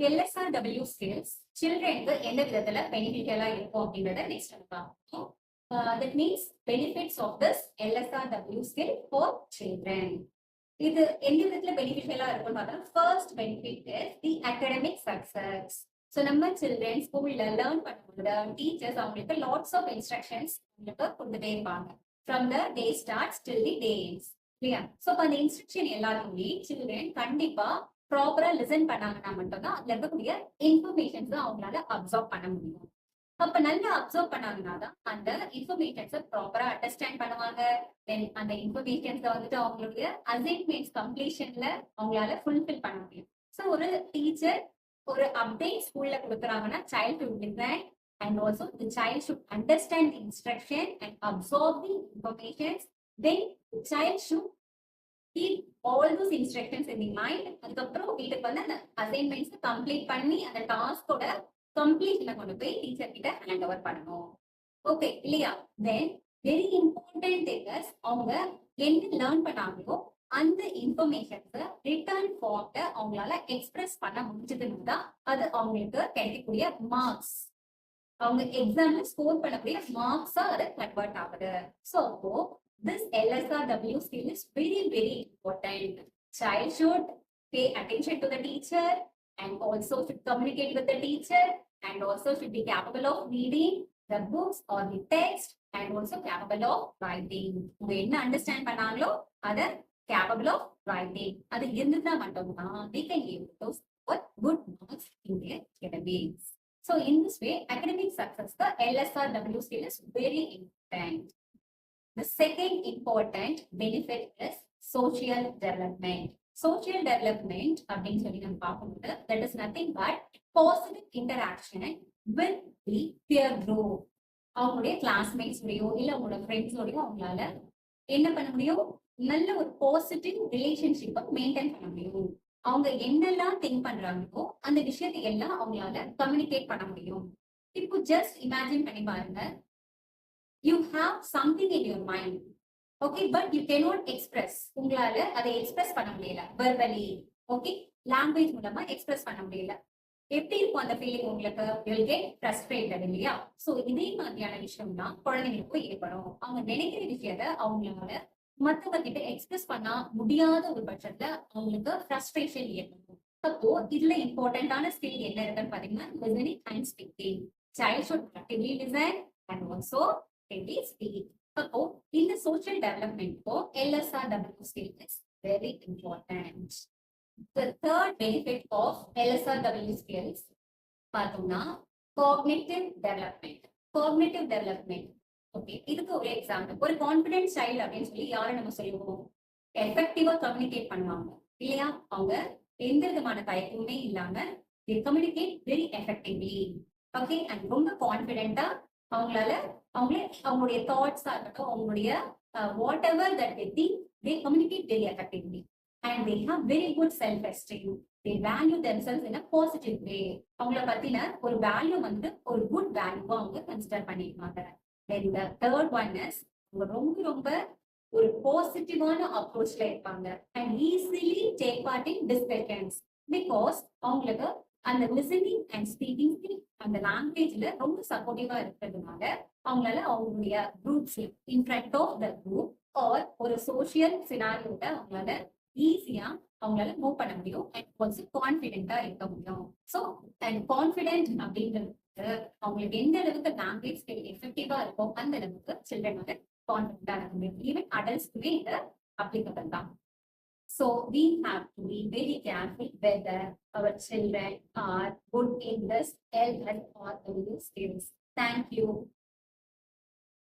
LSRW skills childrenக்கு எந்த விதத்துல பெனிஃபிஷியலா இருக்கும் அப்படின்றத நெக்ஸ்ட் பார்ப்போம். That means benefits of this LSRW skill for children. இது எந்த விதத்துல பெனிஃபிஷியலா இருக்கும்னு பார்த்தா first benefit is the academic success. So நம்ம சில்ட்ரன் ஸ்கூல்ல லேர்ன் பண்ணும்போது டீச்சர்ஸ் அவங்களுக்கு லாட்ஸ் ஆஃப் இன்ஸ்ட்ரக்ஷன்ஸ் உங்களுக்கு கொடுத்துட்டே இருப்பாங்க from the day starts till the day ends இல்லையா. ஸோ அப்போ அந்த இன்ஸ்ட்ரக்ஷன் எல்லாத்தையுமே சில்ட்ரன் கண்டிப்பா ப்ராப்பரா லிசன் பண்ணாங்கன்னா மட்டும்தான் அதுல இருக்கக்கூடிய இன்ஃபர்மேஷன்ஸ் அவங்களால அப்சர்வ் பண்ண முடியும். அப்ப நல்லா அப்சர்வ் பண்ணாங்கன்னா தான் அந்த இன்ஃபர்மேஷன்ஸை ப்ராப்பரா அண்டர்ஸ்டாண்ட் பண்ணுவாங்க. தென் அந்த இன்ஃபர்மேஷன்ஸை வந்துட்டு அவங்களுடைய அசைன்மெண்ட்ஸ் கம்ப்ளீஷன்ல அவங்களால ஃபுல்ஃபில் பண்ண முடியும். ஸோ ஒரு டீச்சர் ஒரு அப்டேட் ஸ்கூல்ல கொடுக்குறாங்கன்னா child should listen and also the child should understand the instruction and absorb the informations. Then the child should keep all those instructions in the mind. அதுக்கப்புறம் வீட்டுக்கு வந்து அந்த அசைன்மெண்ட்ஸ் கம்ப்ளீட் பண்ணி அந்த டாஸ்கோட கம்ப்ளீஷனை கொண்டு போய் டீச்சர் கிட்ட ஹேண்ட் ஓவர் பண்ணணும். ஓகே இல்லையா. தென் வெரி இம்பார்ட்டன்ட் திங்ஸ் அவங்க என்ன லேர்ன் பண்ணாங்களோ அந்த இன்ஃபர்மேஷன்ஸை ரிட்டர்ன் ஃபார்ம்ல அவங்களால எக்ஸ்பிரஸ் பண்ண முடிஞ்சதுன்னு தான் அது அவங்களுக்கு கிடைக்கக்கூடிய மார்க்ஸ், அவங்க எக்ஸாம்ல ஸ்கோர் பண்ணக்கூடிய மார்க்ஸா அதை கன்வெர்ட் ஆகுது. ஸோ அப்போ this LSRW skill is very very important. Child should pay attention to the teacher and also should communicate with the teacher and also should be capable of reading the books or the text and also capable of writing. அவங்க என்ன understand பண்ணாங்களோ அதை capable of writing. அது இருந்துட்டா மட்டும்தான் they can give those good marks in their academics. So in this way, academic success, the LSRW skill is very important. The second important benefit is social development. Social development அப்படின்னு சொல்லி நம்ம பார்க்கும்போது that is nothing but positive interaction with the peer group. அவங்களுடைய கிளாஸ்மேட்ஸோடையோ இல்லை அவங்களோட ஃப்ரெண்ட்ஸோடையோ அவங்களால என்ன பண்ண முடியும், நல்ல ஒரு பாசிட்டிவ் ரிலேஷன்ஷிப்பை மெயின்டைன் பண்ண முடியும். அவங்க என்னெல்லாம் திங்க் பண்றாங்களோ அந்த விஷயத்தை எல்லாம் அவங்களால கம்யூனிகேட் பண்ண முடியும். இப்போ ஜஸ்ட் இமேஜின் பண்ணி பாருங்க, you have something in your mind, okay, but you cannot express. உங்களால அதை எக்ஸ்பிரஸ் பண்ண முடியல verbally, okay, லாங்குவேஜ் மூலமா எக்ஸ்பிரஸ் பண்ண முடியல. எப்படி இருக்கும் அந்த ஃபீலிங் உங்களுக்கு? you will get frustrated இல்லையா. ஸோ இதே மாதிரியான விஷயம் தான் குழந்தைங்களுக்கும் ஏற்படும். அவங்க நினைக்கிற விஷயத்த அவங்களால மற்றவங்க கிட்ட எக்ஸ்பிரஸ் பண்ண முடியாத ஒரு பட்சத்துல அவங்களுக்கு ஃப்ரஸ்ட்ரேஷன் ஏற்படும். அப்போ இதுல இம்பார்ட்டன்டான ஸ்கில் என்ன இருக்குன்னு பாத்தீங்கன்னா listening and speaking. Child should actively listen and also actively speak. அப்போ இந்த social டெவலப்மெண்ட்க்கு LSRW skill is very important. The third benefit of LSRW skills பார்த்தோம்னா cognitive development. Cognitive development. Okay, இதுக்கு ஒரு எக்ஸாம்பிள், ஒரு கான்பிடென்ட் சைல்டு அப்படின்னு சொல்லி யாரை நம்ம சொல்லுவோம், எஃபெக்டிவா கம்யூனிகேட் பண்ணுவாங்க இல்லையா. அவங்க எந்த விதமான தயக்கமுமே இல்லாம they communicate very effectively. Okay, and ரொம்ப கான்பிடென்ட்டா அவங்களால அவங்களுடைய தாட்ஸா இருக்கட்டும், அவங்களுடைய what ever that they think they communicate very effectively and they have very good self esteem. They value themselves in a positive way. அவங்கள பத்தின ஒரு வேல்யூ வந்து ஒரு குட் வேல்யூவா அவங்க கன்சிடர் பண்ணிருக்காங்க. Then the third one is ரொம்ப ஒரு பாசிட்டிவான அப்ரோச்ல இருப்பாங்க and easily take part in discussions because அவங்களுக்கு அந்த லிசனிங் அண்ட் ஸ்பீக்கிங் அந்த லாங்குவேஜ்ல ரொம்ப சப்போர்ட்டிவா இருக்கிறதுனால அவங்களால அவங்களுடைய குரூப்ஸ்ல in front of the group or ஒரு சோசியல் சினாரியோட அவங்களால ஈஸியா அவங்களால மூவ் பண்ண முடியும் அண்ட் ஆல்சோ கான்ஃபிடென்ட்டா இருக்க முடியும். ஸோ அண்ட் கான்ஃபிடென்ட் அப்படின்றது அவங்களுக்கு எந்த அளவுக்கு லாங்குவேஜ் ஸ்கில் எஃபெக்டிவா இருக்கோ அந்த அளவுக்கு சில்ட்ரன் வந்து கான்ஃபிடென்ட்டா இருக்க முடியும். ஈவன் அடல்ட்ஸ்க்குமே இது அப்ளிகபிள் தான். So we have to be very careful whether our children are good in this LSRW skills. Thank you.